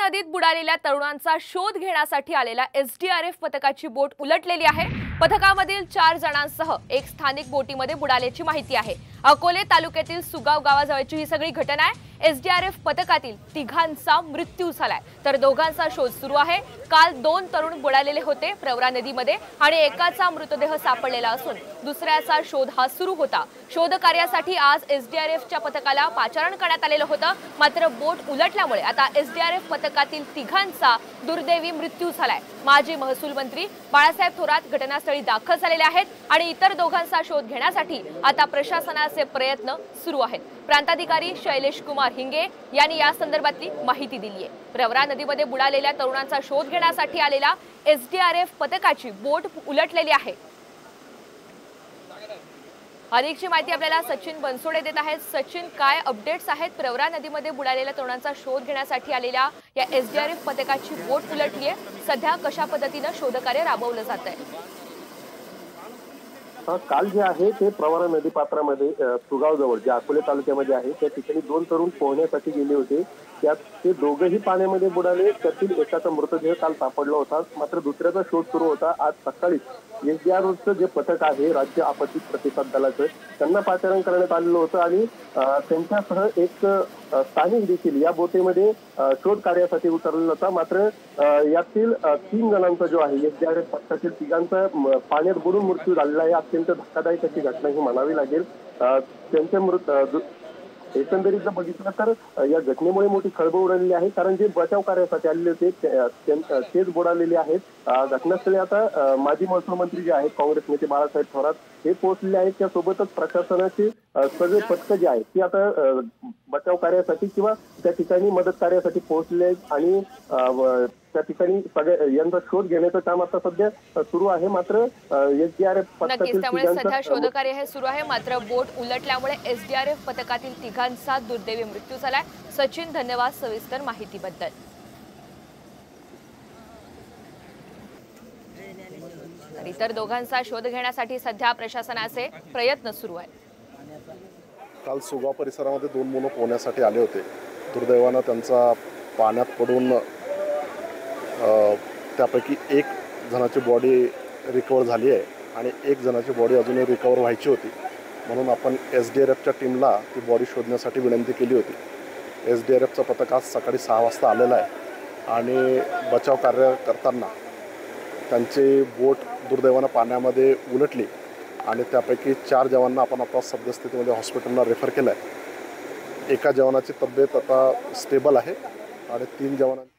नदीत बुडालेल्या तरुणांचा शोध घेण्यासाठी आलेल्या एसडीआरएफ पथकाची बोट उलटलेली आहे। पथकामधील 4 जणांसह एक स्थानिक बोटीमध्ये बुडाल्याची माहिती आहे। अकोले तालुक्यातील सुगाव गावाजवळची ही सगळी घटना आहे। एसडीआरएफ पथकातील तिघांचा मृत्यू झालाय तर दोघांचा शोध सुरू आहे। काल 2 तरुण बुडालेले होते प्रवरा नदीमध्ये आणि एकाचा मृतदेह सापडलेला असून दुसऱ्याचा शोध हा सुरू होता। शोध कार्यासाठी आज एसडीआरएफच्या पथकाला पाचारण करण्यात आलेलं होतं, मात्र बोट उलटल्यामुळे आता एसडीआरएफ पथकातील तिघांचा दुर्दैवी मृत्यू झालाय। माजी महसूल मंत्री बाळासाहेब थोरात घटनास्थळी दाखल झालेले आहेत आणि इतर दोघांचा शोध घेण्यासाठी आता प्रशासनाचे प्रयत्न सुरू आहेत। प्रांताधिकारी शैलेश कुमार हिंगे यांनी या संदर्भातली माहिती दिली आहे। प्रवरा नदीमध्ये बुडालेल्या तरुणांचा शोध घेण्यासाठी आलेल्या एसडीआरएफ पथकाची बोट उलटलेली आहे। अधिकची माहिती आपल्याला सचिन बनसोडे देत आहेत। सचिन, काय अपडेट्स आहेत? प्रवरा नदीमध्ये बुडालेल्या तरुणांचा शोध घेण्यासाठी आलेल्या या एसडीआरएफ पथकाची बोट उलटली आहे। सध्या कशा पद्धतीने शोधकार्य राबवलं जात आहे? काल जे आहे ते प्रवरा नदी पात्रामध्ये सुगाव जवळ जे अकोले तालुक्यामध्ये आहे त्या ठिकाणी 2 तरुण पोहण्यासाठी गेले होते। त्यात ते दोघेही पाण्यामध्ये बुडाले। त्यातील एकाचा मृतदेह काल सापडला होता, मात्र दुसऱ्याचा शोध सुरू होता। आज सकाळी एसडीआरएफचं जे पथक आहे राज्य आपत्ती प्रतिसाद दलाचं त्यांना पाचारण करण्यात आलेलं होतं आणि त्यांच्यासह एक स्थानिक देखील या बोटीमध्ये शोध कार्यासाठी उतरलेला होता। मात्र यातील 3 जणांचा जो आहे एसडीआरएफ पथकातील तिघांचा पाण्यात बुडून मृत्यू झालेला आहे। अत्यंत धक्कादायक अशी घटना ही म्हणावी लागेल। त्यांच्या एकंदरीत जर बघितलं तर या घटनेमुळे मोठी खळबळ उडालेली आहे, कारण जे बचाव कार्यासाठी आलेले होते तेच बुडालेले आहेत। घटनास्थळी आता माजी महसूल मंत्री जे आहेत काँग्रेस नेते बाळासाहेब थोरात हे पोहोचलेले आहेत। त्यासोबतच प्रशासनाचे सगळे पथक जे आहेत ती आता बचाव कार्यासाठी किंवा त्या ठिकाणी मदत कार्यासाठी पोहोचले आहेत आणि त्या ठिकाणी यांचा शोध घेण्याचं काम आता सध्या सुरू आहे। मात्र एसडीआरएफ पथकातील सध्या शोधकार्य हे सुरू आहे, मात्र बोट उलटल्यामुळे एसडीआरएफ पथकातील तिघांचा दुर्दैवी मृत्यू झालाय। सचिन, धन्यवाद सविस्तर माहितीबद्दल। इतर दोघांचा शोध घेण्यासाठी सध्या प्रशासनाचे प्रयत्न सुरू आहेत। काल सुगाव परिसरामध्ये 2 मुलं पोहण्यासाठी आले होते। दुर्दैवानं त्यांचा पाण्यात पडून त्यापैकी 1 जणाची बॉडी रिकवर झाली आहे आणि 1 जणाची बॉडी अजूनही रिकवर व्हायची होती, म्हणून आपण एसडीआरएफच्या टीमला ती बॉडी शोधण्यासाठी विनंती केली होती। एसडीआरएफचं पथक आज सकाळी 6 वाजता आलेलं आहे आणि बचाव कार्य करताना त्यांची बोट दुर्दैवानं पाण्यामध्ये उलटली आणि त्यापैकी 4 जवानांना आपण आता सद्यस्थितीमध्ये हॉस्पिटलला रेफर केलं आहे। एका जवानाची तब्येत आता स्टेबल आहे आणि 3 जवानांची